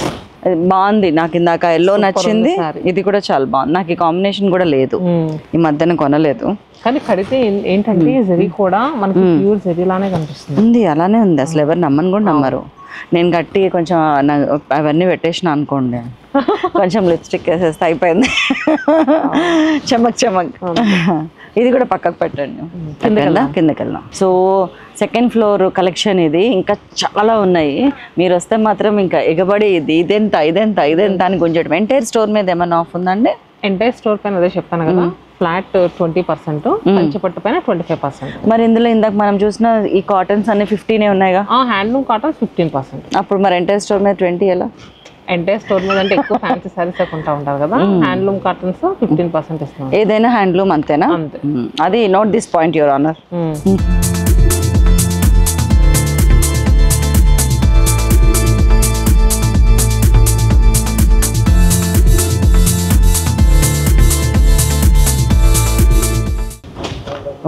బాగుంది, నాకు ఇందాక ఎల్లో నచ్చింది, ఇది కూడా చాలా బాగుంది. నాకు ఈ కాంబినేషన్ కూడా లేదు, ఈ మధ్యన కొనలేదు. కానీ కడితే ఏంటంటే జరీ కూడా మనకి ప్యూర్ జరీ లానే కనిపిస్తుంది. ఉంది, అలానే ఉంది. అసలు ఎవరు నమ్మని కూడా నమ్మరు. నేను గట్టి కొంచెం అవన్నీ పెట్టేసిన అనుకోండి, కొంచెం లిప్స్టిక్ వేసేస్తే అయిపోయింది. చమక్ చమక్. ఇది కూడా పక్కకు పెట్టండి, కిందకి వెళ్దాం. సో సెకండ్ ఫ్లోర్ కలెక్షన్ ఇది, ఇంకా చాలా ఉన్నాయి. మీరు వస్తే మాత్రం ఇంకా ఎగబడి ఇదెంత అని గుంజడం. ఎంటైర్ స్టోర్ మీద ఏమైనా ఆఫ్ ఉందండి? ఎంటైర్ స్టోర్ పైన అదే చెప్తాను కదా, ఫ్లాట్ 20%, కంచిపట్టు పైన 25%. మరి ఇందులో ఇందాక మనం చూసిన ఈ కాటన్స్ అన్ని 15 ఉన్నాయిగా. Handloom cotton 15%. అప్పుడు మరి ఎంటైర్ స్టోర్ మీద 20 ఎలా? ఎంటైర్ స్టోర్ మీద అంటే ఎక్కువ ఫ్యాన్సీ సారీస్ కొంటా ఉంటారు కదా, హ్యాండ్లూమ్ కాటన్స్ 15% ఇస్తున్నాం. ఏదైనా హ్యాండ్లూమ్ అంతేనా? అంతే. అది note this point your honour.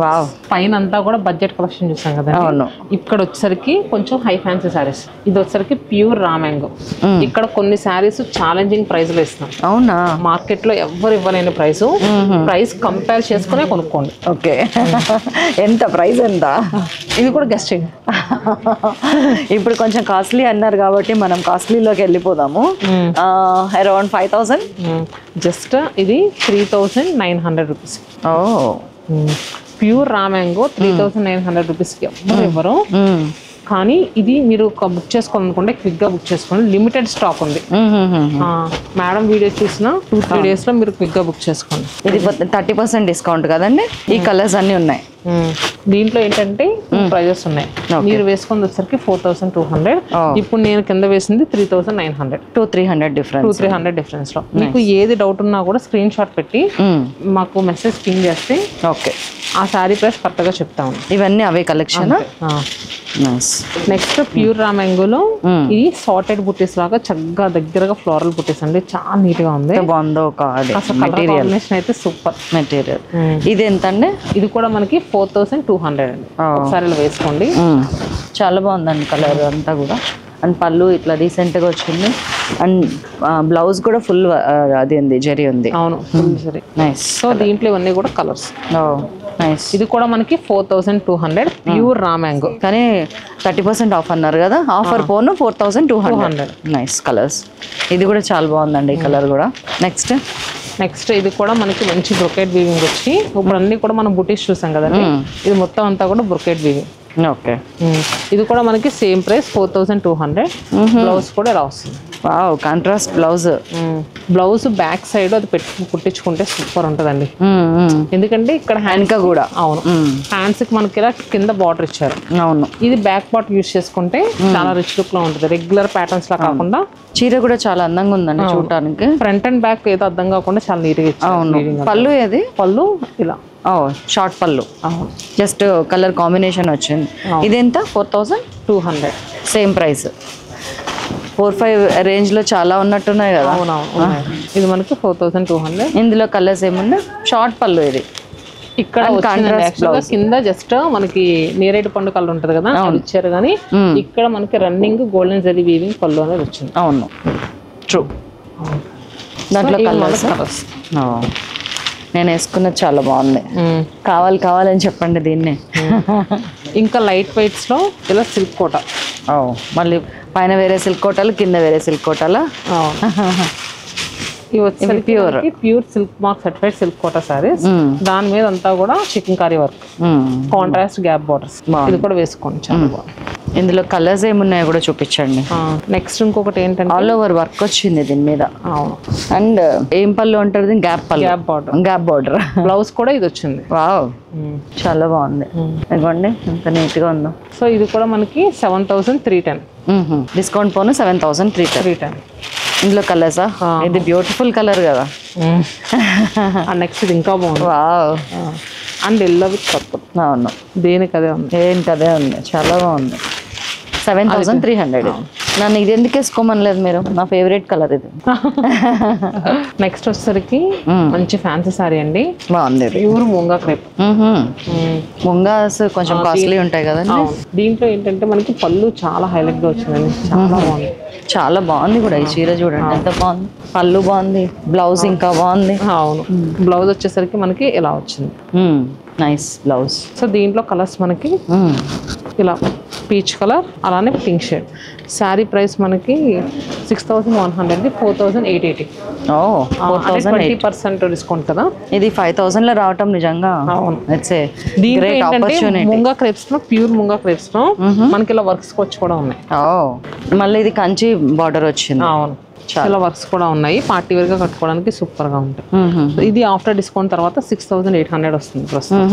Wow, పైన అంతా కూడా బడ్జెట్ కలెక్షన్ చూసాం కదా. అవును. ఇక్కడ వచ్చేసరికి కొంచెం హై ఫ్యాన్సీ సారీస్. ఇది వచ్చేసరికి ప్యూర్ రా మ్యాంగో. ఇక్కడ కొన్ని సారీస్ ఛాలెంజింగ్ ప్రైస్ లో ఇస్తాం. అవునా? మార్కెట్ లో ఎవ్వరు ఇవ్వలేని ప్రైస్ కంపేర్ చేసుకునే కొనుక్కోండి. ఓకే. ఎంత ప్రైస్ ఎంత? ఇది కూడా గెస్ట్ చేయండి. ఇప్పుడు కొంచెం కాస్ట్లీ అన్నారు కాబట్టి మనం కాస్ట్లీలోకి వెళ్ళిపోదాము. అరౌండ్ 5,000. జస్ట్ ఇది 3,900 రూపీస్. ఓ, ప్యూర్ రా మ్యాంగో 3,900 రూపీస్కి ఎవ్వరు ఇవ్వరు. కానీ ఇది మీరు బుక్ చేసుకోవాలనుకుంటే క్విక్ గా బుక్ చేసుకోండి, లిమిటెడ్ స్టాక్ ఉంది. మేడం వీడియో చూసిన 2-3 days లో మీరు క్విక్ గా బుక్ చేసుకోండి. ఇది 30% డిస్కౌంట్ కదండి. ఈ కలర్స్ అన్ని ఉన్నాయి. దీంట్లో ఏంటంటే ప్రైజెస్ ఉన్నాయి. మీరు వేసుకుని వచ్చేసరికి 4,200. ఇప్పుడు నేను కింద వేసింది 3,900. 200-300 డిఫరెన్స్ లో. మీకు ఏది డౌట్ ఉన్నా కూడా స్క్రీన్ షాట్ పెట్టి మాకు మెసేజ్ పింగ్ చేస్తే ఓకే, ఆ శారీ ప్రైస్ కరెక్ట్ గా చెప్తాము. ఇవన్నీ అవే కలెక్షన్. నెక్స్ట్ ప్యూర్ రా మ్యాంగోలో ఇది సార్టెడ్ బుట్టీస్ లాగా చక్కగా దగ్గరగా ఫ్లోరల్ బుట్టీస్ అండి, చాలా నీట్ గా ఉంది. బాగుందో కాంబినేషన్ అయితే సూపర్ మెటీరియల్. ఇది ఎంత అండి? ఇది కూడా మనకి 4,200 అండి. ఒకసారి ఇలా వేసుకోండి. చాలా బాగుందండి కలర్ అంతా కూడా. అండ్ పళ్ళు ఇట్లా రీసెంట్ గా వచ్చింది. అండ్ బ్లౌజ్ కూడా ఫుల్ అది ఉంది, జరీ ఉంది. అవును, ఫుల్ జరీ. నైస్. సో దీంట్లో ఇవన్నీ కూడా కలర్స్. నైస్. ఇది కూడా మనకి 4,200 ప్యూర్ రా మ్యాంగో. కానీ 30% ఆఫ్ అన్నారు కదా, ఆఫర్ పోను 4,200. Nice colours. ఇది కూడా చాలా బాగుందండి ఈ కలర్ కూడా. నెక్స్ట్ ఇది కూడా మనకి మంచి బ్రొకెట్ వీవింగ్ వచ్చి, ఇప్పుడు అన్ని కూడా మనం బుటీస్ చూసాం కదండి, ఇది మొత్తం అంతా కూడా బ్రొకెట్ వీవింగ్. ఓకే. ఇది కూడా మనకి సేమ్ ప్రైస్ 4,200. బ్లౌజ్ కూడా ఇలా వస్తుంది. Wow, contrast blouse. Blouse back side అది కుట్టించుకుంటే సూపర్ ఉంటదండి. ఎందుకంటే ఇక్కడ హ్యాండ్స్ కూడా. అవును, హ్యాండ్స్ కి మనకి ఇలా కింద బార్డర్ ఇచ్చారు. అవును, ఇది బ్యాక్ పార్ట్ యూజ్ చేసుకుంటే చాలా రిచ్ లుక్ లో ఉంటుంది. రెగ్యులర్ ప్యాటర్న్స్ లా కాకుండా చీర కూడా చాలా అందంగా ఉందండి చూడటానికి. ఫ్రంట్ అండ్ బ్యాక్ ఏదో అర్థం కాకుండా చాలా నీట్ గా ఇచ్చారు. పళ్ళు ఏది? పళ్ళు ఇలా షార్ట్ పళ్ళు, జస్ట్ కలర్ కాంబినేషన్ వచ్చింది. ఇదెంత? 4,200. Same price. 4-5 రేంజ్ లో చాలా ఉన్నట్టున్నాయి కదా. ఇది మనకి 4,200. ఇందులో కలర్స్ ఏమున్నా? షార్ట్ పళ్ళు ఇది. ఇక్కడ కింద జస్ట్ మనకి నేరేడు పండు కలర్ ఉంటది కదా, ఇచ్చారు. కానీ ఇక్కడ మనకి రన్నింగ్ గోల్డెన్ జరీ వీవింగ్ పళ్ళు అనేది వచ్చింది. అవును, ట్రూ. దాంట్లో కలర్స్ నేను వేసుకున్నది చాలా బాగుంది. కావాలని చెప్పండి దీన్ని. ఇంకా లైట్ వెయిట్స్ లో ఇలా సిల్క్ కోట. మళ్ళీ పైన వేరే సిల్క్ కోటాలు, కింద వేరే సిల్క్ కోటాలా? ఇవి వచ్చి pure silk mark certified silk Kota saris. దాని మీద అంతా కూడా chicken curry work, contrast gap borders. ఇది కూడా వేసుకోండి, చాలా బాగుంది. ఇందులో కలర్స్ ఏమున్నాయో కూడా చూపించండి. నెక్స్ట్ ఇంకొకటి ఏంటంటే ఆల్ ఓవర్ వర్క్ వచ్చింది దీని మీద. అండ్ ఏం పళ్ళు ఉంటుంది? గ్యాప్ పళ్ళు, గ్యాప్ బార్డర్. బ్లౌజ్ కూడా ఇది వచ్చింది. వావ్, చాలా బాగుంది. ఇదిగోండి ఎంత నీట్ గా ఉందో. సో ఇది కూడా మనకి 7,310. డిస్కౌంట్ పోను 7,310. ఇందులో కలర్సా? ఇది బ్యూటిఫుల్ కలర్ కదా. నెక్స్ట్ ఇది ఇంకా బాగుంది. Wow. And yellow with purple. అవును, దేనికి అదే ఉంది. ఏంటి అదే ఉంది, చాలా బాగుంది. 7300. నన్ను ఇది ఎందుకు వేసుకోమనలేదు మీరు? నా ఫేవరెట్ కలర్ ఇది. నెక్స్ట్ వచ్చేసరికి మంచి ఫ్యాన్సీ సారీ అండి. బాగుంది. Pure munga crepe. ముంగాస్ కొంచెం కాస్ట్లీ ఉంటాయి కదండి. దీంట్లో ఏంటంటే మనకి పళ్ళు చాలా హైలైట్ గా వచ్చిందండి. చాలా బాగుంది. చాలా బాగుంది కూడా ఈ చీర. చూడండి ఎంత బాగుంది. పళ్ళు బాగుంది, బ్లౌజ్ ఇంకా బాగుంది. అవును, బ్లౌజ్ వచ్చేసరికి మనకి ఇలా వచ్చింది. Nice blouse. సో దీంట్లో కలర్స్ మనకి ఇలా పీచ్ కలర్, అలానే పింక్ షేడ్. శారీ ప్రైస్ మనకి 6100, 4880. 20% డిస్కౌంట్ కదా. ఇది 5000 లో రావటం నిజంగా. అవును. దీంట్లో ముంగా క్రేప్స్ లో, ప్యూర్ ముంగా క్రేప్స్ లో మనకి ఇలా వర్క్స్ వచ్చి కూడా ఉన్నాయి. మళ్ళీ ఇది కంచి బార్డర్ వచ్చింది. అవును, చాలా వర్క్స్ కూడా ఉన్నాయి. పార్టీ వేర్ గా కట్టుకోవడానికి సూపర్ గా ఉంటాయి. ఇది ఆఫ్టర్ డిస్కౌంట్ తర్వాత 6800 వస్తుంది ప్రస్తుతం.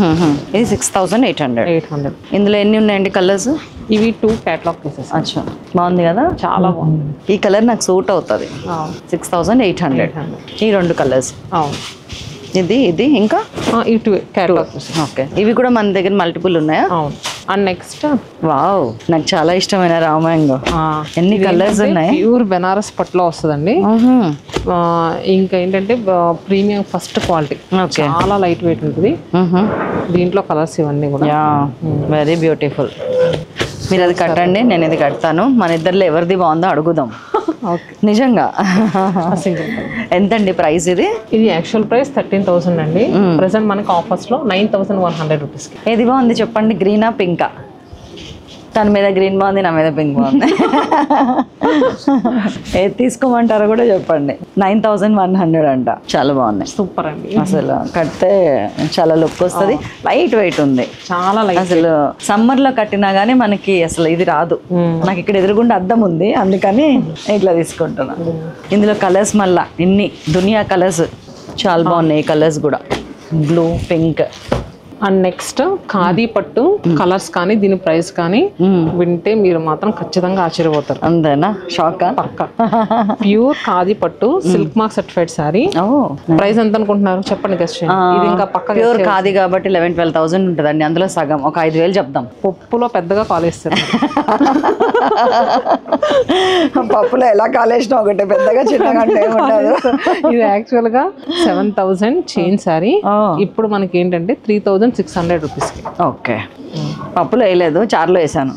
ఇది 6800. ఇందులో ఎన్ని ఉన్నాయండి కలర్స్? ఇవి 2 కేటలాగ్ పీసెస్. అచ్చా, బాగుంది కదా, చాలా బాగుంది. ఈ కలర్ నాకు సూట్ అవుతుంది. 6800. ఈ 2 కలర్స్. అవును, ఇది ఇంకా ఈ 2 కేటలాగ్ పీసెస్. ఓకే, ఇవి కూడా మన దగ్గర మల్టిపుల్ ఉన్నాయా? అవును. అండ్ నెక్స్ట్, వావ్, నాకు చాలా ఇష్టమైన రామాంగో. ఎన్ని కలర్స్ ఉన్నాయి. ప్యూర్ బెనారస్ పట్టులో వస్తుందండి. ఇంకా ఏంటంటే ప్రీమియం ఫస్ట్ క్వాలిటీ, చాలా లైట్ వెయిట్ ఉంటుంది. దీంట్లో కలర్స్ ఇవన్నీ కూడా వెరీ బ్యూటిఫుల్. మీరు అది కట్టండి, నేను ఇది కడతాను. మన ఇద్దరిలో ఎవరిది బాగుందో అడుగుదాం. నిజంగా. ఎంతండి ప్రైస్ ఇది? ఇది యాక్చువల్ ప్రైస్ 13,000 అండి. ప్రెసెంట్ మనకి ఆఫర్స్ లో 9100 రూపీస్. ఏది బాగుంది చెప్పండి, గ్రీనా పింకా? తన మీద గ్రీన్ బాగుంది, నా మీద పింక్ బాగుంది. ఏది తీసుకోమంటారో కూడా చెప్పండి. 9100 అంట. చాలా బాగున్నాయి, సూపర్ అండి. అసలు కడితే చాలా లుక్ వస్తుంది. లైట్ వెయిట్ ఉంది, చాలా లైట్. అసలు సమ్మర్ లో కట్టినా గానీ మనకి అసలు ఇది రాదు. నాకు ఇక్కడ ఎదురుగుండా అద్దం ఉంది, అందుకని ఇట్లా తీసుకుంటున్నా. ఇందులో కలర్స్ మళ్ళా ఇన్ని దునియా కలర్స్ చాలా బాగున్నాయి. ఈ కలర్స్ కూడా blue, pink. And next khadi పట్టు కలర్స్ కానీ దీని ప్రైస్ కానీ వింటే మీరు మాత్రం ఖచ్చితంగా ఆశ్చర్యపోతారు. అంతేనా? షాక్. పక్కా. ప్యూర్ ఖాదీ పట్టు silk mark certified sorry. Price ఎంత అనుకుంటున్నారు చెప్పండి? గెస్ట్ చేయండి. ఇది ఇంకా పక్క ప్యూర్ ఖాదీ కాబట్టి 11,000-12,000 ఉంటుందండి. అందులో సగం ఒక 5,000 చెప్దాం. పప్పులో పెద్దగా కాలేస్తారు. పప్పులో ఎలా కాలేసినా ఒకటి, పెద్దగా చిన్నగా ఉండదు. ఇది యాక్చువల్ గా 7,000 చైన్ సారీ. ఇప్పుడు మనకి ఏంటంటే 3,600 రూపీస్. ఓకే, పప్పులో వేయలేదు, చారులో వేసాను.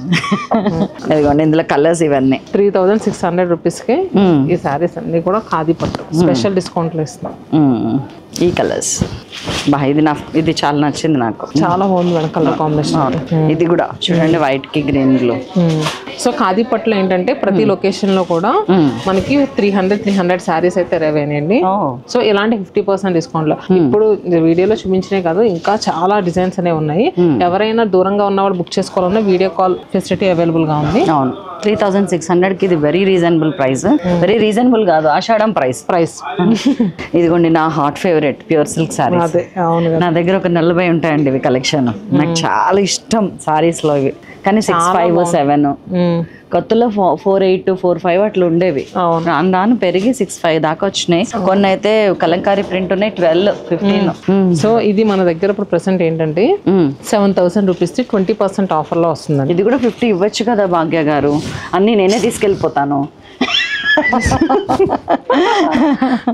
ఇదిగోండి ఇందులో కలర్స్ ఇవన్నీ. 3,600 రూపీస్ కి ఈ సారీస్ అన్ని కూడా ఖాదీ పట్టు స్పెషల్ డిస్కౌంట్ లో ఇస్తాం. ఈ కలర్స్ ఇది చాలా నచ్చింది నాకు. చాలా బాగుంది మేడం కలర్ కాంబినేషన్. ఇది కూడా చూడండి, వైట్ కి గ్రీన్ బ్లూ. సో ఖాదీ పట్టులో ఏంటంటే ప్రతి లొకేషన్ లో కూడా మనకి 300 సారీస్ అయితే రేవ్ అయినాయండి. సో ఇలాంటి 50% డిస్కౌంట్ లో ఇప్పుడు వీడియోలో చూపించినే కాదు, ఇంకా చాలా డిజైన్స్ అనేవి ఉన్నాయి. ఎవరైనా దూరంగా ఉన్న వాళ్ళు బుక్ చేసుకోవాలన్నా వీడియో కాల్ ఫెసిలిటీ అవైలబుల్ గా ఉంది. అవును, 3,600 కి ఇది very reasonable price. Very reasonable కాదు, ఆషాఢం ప్రైస్. ఇదిగోండి నా hot favourite pure silk saris. నా దగ్గర ఒక 40 ఉంటాయండి ఇవి కలెక్షన్. నాకు చాలా ఇష్టం సారీస్ లో ఇవి. కానీ 6,500, 7 కొత్తలో 4,800, 4,500 అట్లా ఉండేవి. దాని పెరిగి 6,500 దాకా వచ్చినాయి. కొన్ని అయితే కలంకారీ ప్రింట్ ఉన్నాయి 12, 15. సో ఇది మన దగ్గర ఇప్పుడు ప్రెసెంట్ ఏంటంటే 7,000 రూపీస్ 20% ఆఫర్ లో వస్తుంది. ఇది కూడా 50 ఇవ్వచ్చు కదా భాగ్య గారు, అన్ని నేనే తీసుకెళ్ళిపోతాను.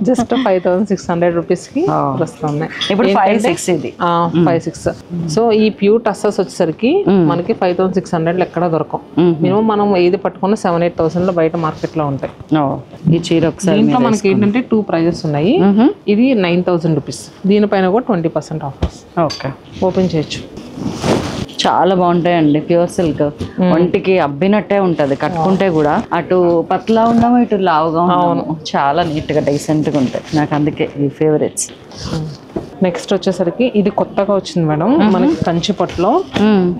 జస్ట్ 5,600 రూపీస్ కి వస్తుంది. ఇప్పుడు 5,600 ఇది. 5,600. సో ఈ ప్యూర్ టస్సెస్ వచ్చేసరికి మనకి 5,600 ఎక్కడ దొరకం. మినిమం మనం ఏది పట్టుకున్నా 7,000-8,000 లో బయట మార్కెట్ లో ఉంటాయి. ఈ చీర ఒకసారి దీంట్లో మనకి ఏంటంటే 2 ప్రైజెస్ ఉన్నాయి. ఇది 9,000 రూపీస్. దీనిపైన కూడా 20% ఆఫర్స్. ఓకే, ఓపెన్ చేయొచ్చు. చాలా బాగుంటాయండి ప్యూర్ సిల్క్. ఒంటికి అబ్బినట్టే ఉంటది కట్టుకుంటే కూడా. అటు పతలా ఉన్నాము, ఇటు లావుగా ఉన్నాము. చాలా నీట్ గా డీసెంట్ గా ఉంటాయి. నాకు అందుకే ఈ ఫేవరెట్స్. నెక్స్ట్ వచ్చేసరికి ఇది కొత్తగా వచ్చింది మేడం మనకి కంచి పట్టులో.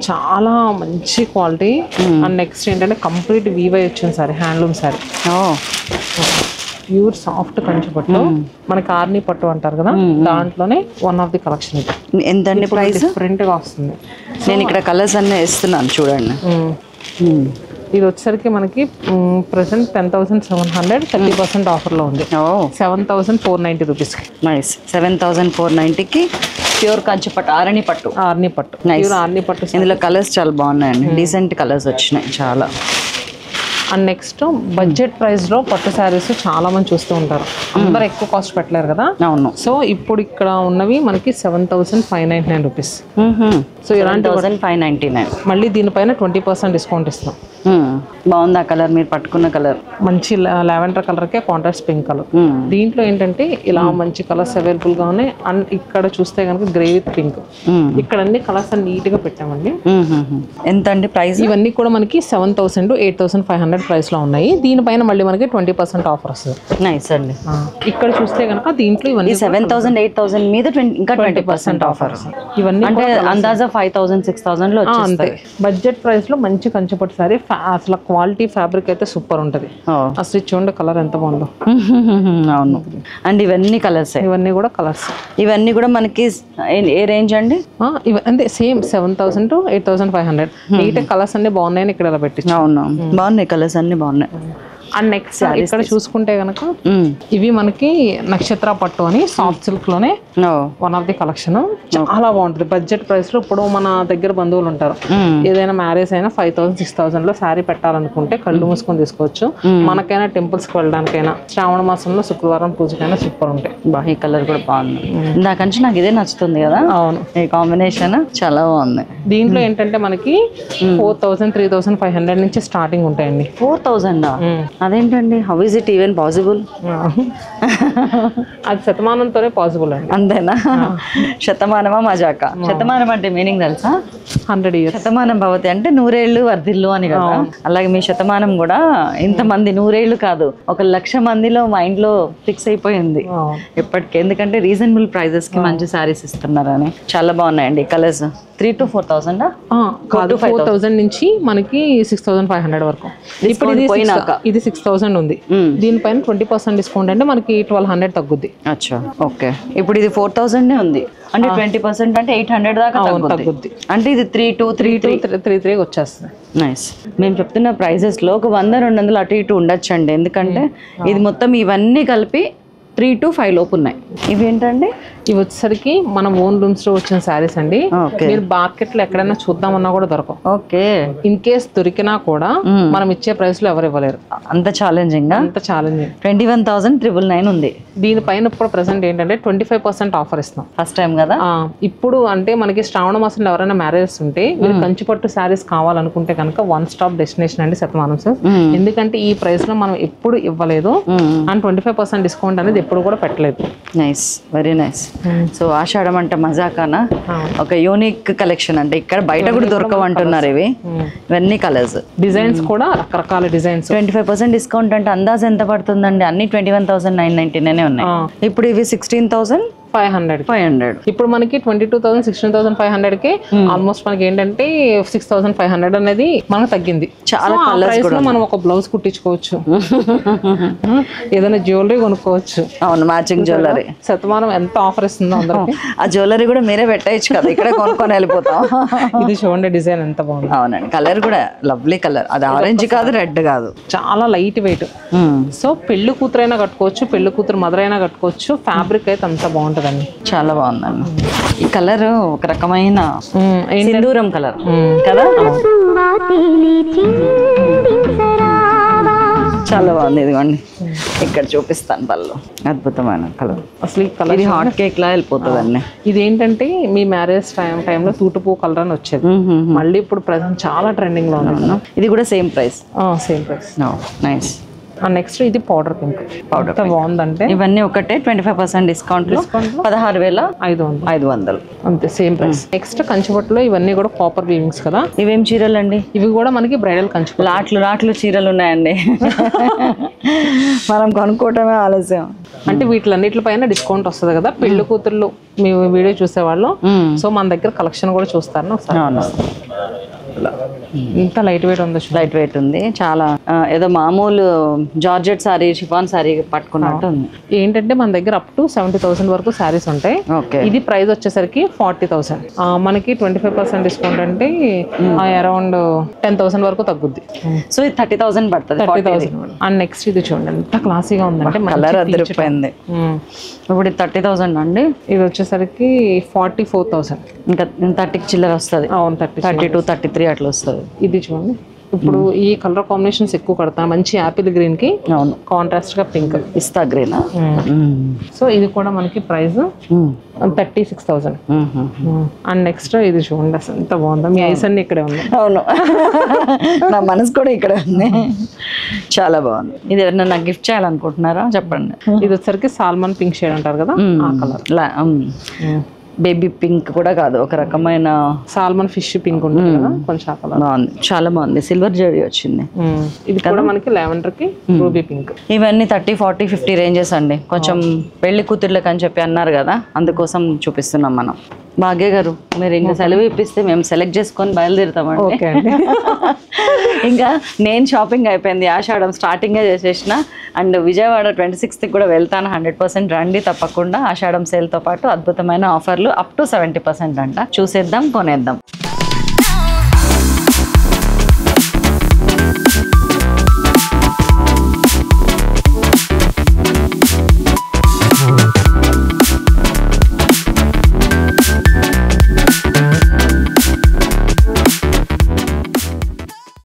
చాలా మంచి క్వాలిటీ. అండ్ నెక్స్ట్ ఏంటంటే కంప్లీట్ వీవై వచ్చింది sorry, handloom sorry. Pure soft Kanchi పట్టు, మనకి ఆర్ని పట్టు అంటారు కదా, దాంట్లోనే వన్ ఆఫ్ ది కలెక్షన్. ఇది ఎంతండి ప్రైస్? డిఫరెంట్ గా వస్తుంది. నేను ఇక్కడ కలర్స్ అన్నీ వేస్తున్నాను చూడండి. ఇది వచ్చేసరికి మనకి ప్రెసెంట్ 10,700 30% ఆఫర్లో ఉంది. 7,490 రూపీస్కి. నైస్. 7,490కి ప్యూర్ కంచి పట్టు, ఆరణి పట్టు. ప్యూర్ ఆర్ని పట్టు. ఇందులో కలర్స్ చాలా బాగున్నాయండి, డీసెంట్ కలర్స్ వచ్చినాయి చాలా. అండ్ నెక్స్ట్ బడ్జెట్ ప్రైస్ లో పట్టు శారీస్ చాలా మంది చూస్తూ ఉంటారు. అందరు ఎక్కువ కాస్ట్ పెట్టలేరు కదా. అవును. సో ఇప్పుడు ఇక్కడ ఉన్నవి మనకి 7,599 రూపీస్. సో ఇలాంటి 599. మళ్ళీ దీనిపైన 20% డిస్కౌంట్ ఇస్తాం. బాగుంది ఆ కలర్, మీరు పట్టుకున్న కలర్ మంచి లావెండర్ కలర్ కే కాంట్రాస్ట్ పింక్ కలర్. దీంట్లో ఏంటంటే ఇలా మంచి కలర్స్ అవైలబుల్ గా ఉన్నాయి. అండ్ ఇక్కడ చూస్తే కనుక గ్రే విత్ పింక్. ఇక్కడ అన్ని కలర్స్ నీట్ గా పెట్టామండి. ఎంత అండి ప్రైస్? ఇవన్నీ కూడా మనకి 7,000 to 8,500 ప్రైస్ లో ఉన్నాయి. దీనిపైన మళ్ళీ మనకి 20% ఆఫర్ వస్తుంది. నైస్ అండి. ఇక్కడ చూస్తే కనుక దీంట్లో ఇవన్నీ 7,000 8,000 మీద ఇంకా 20% ఆఫర్. ఇవన్నీ అంటే అందాజా 5,000 6,000 లో అంతే. బడ్జెట్ ప్రైస్ లో మంచి కంచిపట్టు సారీ. అసలు క్వాలిటీ ఫ్యాబ్రిక్ అయితే సూపర్ ఉంటది. అసలు చూడండి కలర్ ఎంత బాగుందో. అవును. అండ్ ఇవన్నీ కలర్స్, ఇవన్నీ కూడా కలర్స్. ఇవన్నీ కూడా మనకి ఏ రేంజ్ అండి? అంటే సేమ్ 7,000 to 8,500. నీట్ కలర్స్ అన్ని బాగున్నాయని ఇక్కడ ఇలా పెట్టి. అవును, బాగున్నాయి కలర్స్ అన్ని బాగున్నాయి. అండ్ నెక్స్ట్ ఇక్కడ చూసుకుంటే గనక ఇవి మనకి నక్షత్ర పట్టు అని సాఫ్ట్ సిల్క్ లోనే వన్ ఆఫ్ ది కలెక్షన్. చాలా బాగుంటుంది బడ్జెట్ ప్రైస్ లో. ఇప్పుడు మన దగ్గర బంధువులు ఉంటారు, ఏదైనా మ్యారేజ్ అయినా 5,000 6,000 లో శారీ పెట్టాలనుకుంటే కళ్ళు మూసుకొని తీసుకోవచ్చు. మనకైనా టెంపుల్స్ కి వెళ్ళడానికైనా, శ్రావణ మాసంలో శుక్రవారం పూజకైనా సూపర్ ఉంటాయి. ఈ కలర్ కూడా బాగుంది. ఇందాకంటే నాకు ఇదే నచ్చుతుంది కదా. అవును, ఈ కాంబినేషన్ చాలా బాగుంది. దీంట్లో ఏంటంటే మనకి 4,000 3,500 నుంచి స్టార్టింగ్ ఉంటాయండి. 4,000? అదేంటండి, how is it even possible? అది శతమానంతోనే పాసిబుల్ అండి. అంతేనా? శతమానమా మజాక? శతమానం అంటే మీనింగ్ తెలుసా? 100 years. శతమానం భవతి అంటే నూరేళ్లు వర్ధిల్లు అని కదా. అలాగే మీ శతమానం కూడా ఇంతమంది నూరేళ్లు కాదు, 1,00,000 మందిలో మైండ్ లో ఫిక్స్ అయిపోయింది ఎప్పటికీ. ఎందుకంటే రీజనబుల్ ప్రైజెస్ కి మంచి సారీస్ ఇస్తున్నారని. చాలా బాగున్నాయండి కలర్స్. 3,000 to 4,000 కాదు, 4,000 నుంచి మనకి 6,500 వరకు. ఇప్పుడు ఇది 6,000 ఉంది. దీనిపైన 20% డిస్కౌంట్ అంటే మనకి 1,200 తగ్గుద్ది. అచ్చా, ఓకే. ఇప్పుడు ఇది 4,000 ఉంది అంటే 20% అంటే 800 దాకా తగ్గుద్ది. అంటే ఇది 3,3 వచ్చేస్తుంది. నైస్. మేము చెప్తున్న ప్రైజెస్ లో ఒక 100-200 అటు ఇటు ఉండొచ్చండి. ఎందుకంటే ఇది మొత్తం ఇవన్నీ కలిపి 3 to 5 లోపు ఉన్నాయి. ఇవి ఏంటండి? ఇవి వచ్చేసరికి మన ఓన్ రూమ్స్ లో వచ్చిన శారీస్ అండి. మీరు మార్కెట్ లో ఎక్కడైనా చూద్దామన్నా కూడా దొరకవు. ఓకే. ఇన్ కేస్ దొరికినా కూడా మనం ఇచ్చే ప్రైస్ లో ఎవరు ఇవ్వలేరు. అంత ఛాలెంజింగ్. 21,999 ఉంది. దీనిపైన ఇప్పుడు ప్రెసెంట్ ఏంటంటే 25% ఆఫర్ ఇస్తాం. ఫస్ట్ టైం కదా ఇప్పుడు. అంటే మనకి శ్రావణ మాసంలో ఎవరైనా మ్యారేజెస్ ఉంటే మీరు కంచిపట్టు శారీస్ కావాలనుకుంటే కనుక వన్ స్టాప్ డెస్టినేషన్ అండి శతమానం సార్. ఎందుకంటే ఈ ప్రైస్ లో మనం ఎప్పుడు ఇవ్వలేదు. అండ్ 25% డిస్కౌంట్ అనేది ఎప్పుడు కూడా పెట్టలేదు. Nice, very nice. సో ఆషాఢం అంటే మజాకానా ఒక యూనిక్ కలెక్షన్. అంటే ఇక్కడ బయట కూడా దొరకవు అంటున్నారు. ఇవన్నీ కలర్స్, డిజైన్స్ కూడా రకరకాల డిజైన్స్. 25% డిస్కౌంట్ అంటే అందాజ ఎంత పడుతుందండి? అన్ని 21,999 ఉన్నాయి. ఇప్పుడు ఇవి 16,500. ఇప్పుడు మనకి 22,000 16,500 కి ఆల్మోస్ట్ మనకి ఏంటంటే 6,500 అనేది మనకు తగ్గింది. చాలా కలర్స్ కూడా మనం ఒక బ్లౌజ్ కుట్టించుకోవచ్చు, ఏదైనా జ్యువెలరీ కొనుక్కోవచ్చు. అవును, మ్యాచింగ్ జ్యువెలరీ. శతమానం ఎంత ఆఫర్ ఇస్తుందో అందరికి. ఆ జ్యువెలరీ కూడా మీరే పెట్టచ్చు కదా, ఇక్కడ కొనుక్కొని వెళ్ళిపోతాం. ఇది చూడండి డిజైన్ ఎంత బాగుంది. అవునండి, కలర్ కూడా లవ్లీ కలర్. అది ఆరెంజ్ కాదు, రెడ్ కాదు, చాలా లైట్ వెయిట్. సో పెళ్లి కూతురైనా కట్టుకోవచ్చు, పెళ్లి కూతురు మదర్ అయినా కట్టుకోవచ్చు. ఫ్యాబ్రిక్ అయితే అంత బాగుంటుంది. చాలా బాగుందండి. ఈ కలర్ ఒక రకమైన సింధూరం కలర్ కదా. చాలా బాగుంది. ఇదిగోండి ఇక్కడ చూపిస్తాను పళ్ళు. అద్భుతమైన కలర్. అసలు ఈ కలర్ ఇది హాట్ కేక్ లా వెళ్ళిపోతుంది అండి. ఇది ఏంటంటే మీ మ్యారేజ్ టైంలో తూటుపూ కలర్ అని వచ్చేది. మళ్ళీ ఇప్పుడు ప్రెసెంట్ చాలా ట్రెండింగ్ లో ఉంది. ఇది కూడా same price. Same price. Nice. Next ఇది పౌడర్ పింక్. పౌడర్ బాగుందంటే ఇవన్నీ ఒకటే 25% డిస్కౌంట్ 16,500 అంతే, సేమ్ ప్రైస్. నెక్స్ట్ కంచిపట్టులో ఇవన్నీ కూడా కాపర్ వీవింగ్స్ కదా. ఇవేం చీరలు అండి? ఇవి కూడా మనకి బ్రైడల్ కంచి లాట్లు చీరలు ఉన్నాయండి. మనం కొనుక్కోవటమే ఆలస్యం. అంటే వీటిలన్నిటిపైన డిస్కౌంట్ వస్తుంది కదా పెళ్లి కూతుర్లు మీ వీడియో చూసేవాళ్ళు. సో మన దగ్గర కలెక్షన్ కూడా చూస్తారని ఒకసారి. ఇంత లైట్ వెయిట్ ఉంది. లైట్ వెయిట్ ఉంది చాలా. ఏదో మామూలు జార్జెట్ సారీ షిఫాన్ సారీ పట్టుకున్నట్టు ఉంది. ఏంటంటే మన దగ్గర అప్ టు 70,000 వరకు శారీస్ ఉంటాయి. ఓకే. ఇది ప్రైస్ వచ్చేసరికి 40,000. మనకి 25% డిస్కౌంట్ అంటే అరౌండ్ 10,000 వరకు తగ్గుద్ది. సో ఇది 30,000 పడుతుంది. 30,000. అండ్ నెక్స్ట్ ఇది చూడండి ఎంత క్లాసీగా ఉందంటే కలర్ అదిరిపోయింది. ఇప్పుడు ఇది 30,000 అండి. ఇది వచ్చేసరికి 44,000. ఇంకా 30కి చిల్లర వస్తుంది. అవును, 32, 33 అట్లా వస్తుంది. ఇది చూడండి. ఇప్పుడు ఈ కలర్ కాంబినేషన్స్ ఎక్కువ కడతా. మంచి యాపిల్ గ్రీన్ కి అవును కాంట్రాస్ట్ గా పింక్, పిస్తా గ్రీన్. సో ఇది కూడా మనకి ప్రైస్ 36,000. అండ్ నెక్స్ట్ ఇది చూడండి అసలు ఎంత బాగుందో. మీ ఐస్ అన్ని ఇక్కడే ఉన్నాయి. అవును, నా మనసు కూడా ఇక్కడ ఉంది. చాలా బాగుంది. ఇది ఎవరైనా నాకు గిఫ్ట్ చేయాలనుకుంటున్నారా చెప్పండి. ఇది వచ్చరికి సాల్మన్ పింక్ షేడ్ అంటారు కదా, ఆ కలర్. బేబీ పింక్ కూడా కాదు, ఒక రకమైన సాల్మన్ ఫిష్ పింక్ ఉంటుంది కదా, కొంచెం ఆ కలర్. బాగుంది, చాలా బాగుంది. సిల్వర్ జరీ వచ్చింది. ఇది కూడా మనకి లావెండర్ కి రూబీ పింక్. ఇవన్నీ 30, 40, 50 రేంజెస్ అండి. కొంచెం పెళ్లి కూతుర్లకు అని చెప్పి అన్నారు కదా, అందుకోసం చూపిస్తున్నాం మనం. భాగ్య గారు, మీరు ఇంకా సెలవు ఇప్పిస్తే మేము సెలెక్ట్ చేసుకొని బయలుదేరుతామండి. ఓకే అండి. ఇంకా నేను షాపింగ్ అయిపోయింది, ఆషాఢం స్టార్టింగే చేసేసిన. అండ్ విజయవాడ 26కి కూడా వెళ్తాను. 100% రండి తప్పకుండా. ఆషాఢం సేల్తో పాటు అద్భుతమైన ఆఫర్లు అప్ టు 70% అంట. చూసేద్దాం, కొనేద్దాం.